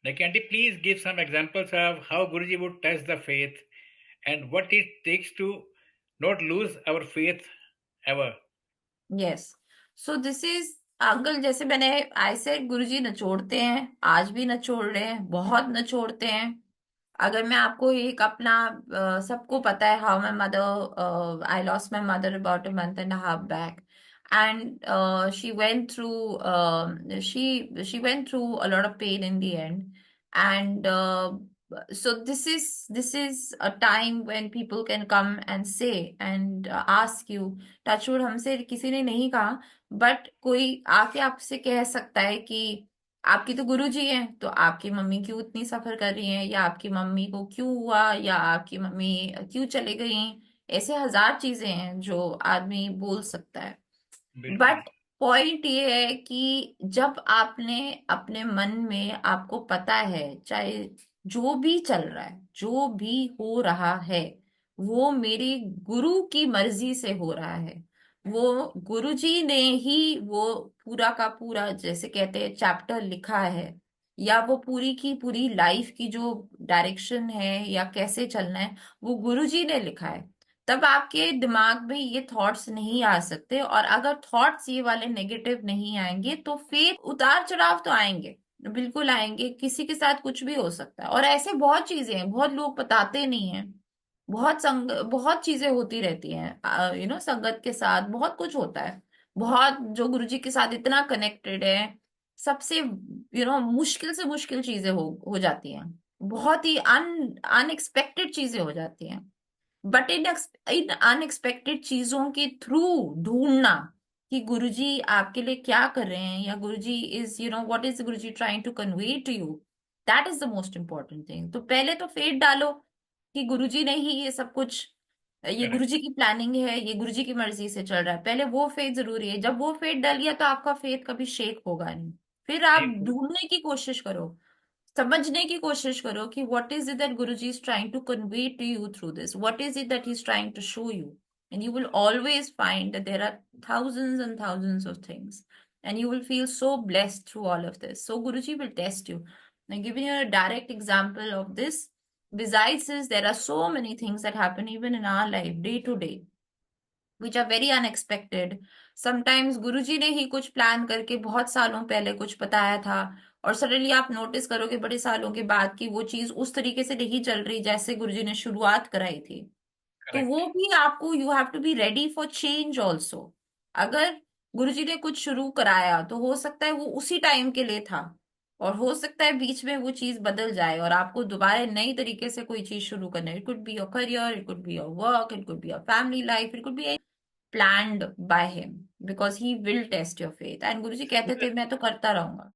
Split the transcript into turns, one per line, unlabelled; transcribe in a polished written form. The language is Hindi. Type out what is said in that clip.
Like, can you please give some examples of how Guruji would test the faith and what it takes to not lose our faith ever?
Yes, so this is uncle, जैसे मैंने आई सेड, गुरुजी नचोड़ते हैं, आज भी नचोड़ रहे हैं, बहुत नचोड़ते हैं। अगर मैं आपको एक अपना सबको पता है how my mother, I lost my mother about a month and half back, and she went through a lot of pain in the end, and so this is a time when people can come and say and ask you, touchwood हमसे किसी ने नहीं कहा, बट कोई आके आपसे कह सकता है कि आपकी तो गुरुजी हैं, तो आपकी मम्मी क्यों इतनी सफर कर रही हैं, या आपकी मम्मी को क्यों हुआ, या आपकी मम्मी क्यों चले गई। ऐसे हजार चीजें हैं जो आदमी बोल सकता है।
बिल्कुल।
बट पॉइंट ये है कि जब आपने अपने मन में, आपको पता है, चाहे जो भी चल रहा है, जो भी हो रहा है, वो मेरे गुरु की मर्जी से हो रहा है, वो गुरुजी ने ही वो पूरा का पूरा, जैसे कहते हैं, चैप्टर लिखा है, या वो पूरी की पूरी लाइफ की जो डायरेक्शन है या कैसे चलना है, वो गुरुजी ने लिखा है। तब आपके दिमाग में ये थॉट्स नहीं आ सकते, और अगर थॉट्स ये वाले नेगेटिव नहीं आएंगे तो फिर उतार चढ़ाव तो आएंगे, बिल्कुल आएंगे, किसी के साथ कुछ भी हो सकता है। और ऐसे बहुत चीजें हैं, बहुत लोग बताते नहीं हैं, बहुत चीजें होती रहती हैं, संगत के साथ बहुत कुछ होता है। बहुत जो गुरुजी के साथ इतना कनेक्टेड है, सबसे मुश्किल से मुश्किल चीजें हो जाती हैं, बहुत ही अनएक्सपेक्टेड चीजें हो जाती हैं। बट इन अनएक्सपेक्टेड चीजों के थ्रू ढूंढना कि गुरुजी आपके लिए क्या कर रहे हैं, या Guruji is what is Guruji trying to convey to you, that is the most important thing. तो पहले तो फेथ डालो कि गुरुजी ने ही ये सब कुछ, ये
करेक्ट।
गुरुजी की प्लानिंग है, ये गुरुजी की मर्जी से चल रहा है, पहले वो फेथ जरूरी है। जब वो फेथ डल गया तो आपका फेथ कभी शेक होगा नहीं। फिर आप
नहीं,
ढूंढने की कोशिश करो, समझने की कोशिश करो कि what is it that Guruji is trying to convey to you through this, what is it that he is trying to show you, and you will always find that there are thousands and thousands of things, and you will feel so blessed through all of this. So Guruji will test you. Now, giving you a direct example of this, besides this, there are so many things that happen even in our life day to day which are very unexpected. Sometimes गुरुजी ने ही कुछ प्लान करके बहुत सालों पहले कुछ बताया था, और सडनली आप नोटिस करोगे बड़े सालों के बाद कि वो चीज उस तरीके से नहीं चल रही जैसे गुरुजी ने शुरुआत कराई थी। तो
करेक्ट।
वो भी आपको, you have to be ready for change also. अगर गुरुजी ने कुछ शुरू कराया तो हो सकता है वो उसी टाइम के लिए था, और हो सकता है बीच में वो चीज बदल जाए और आपको दोबारा नई तरीके से कोई चीज शुरू करना है। It could be your career, it could be your work, it could be your family life, it could be planned by him, because he will test your faith, and गुरुजी कहते थे मैं तो करता रहूंगा।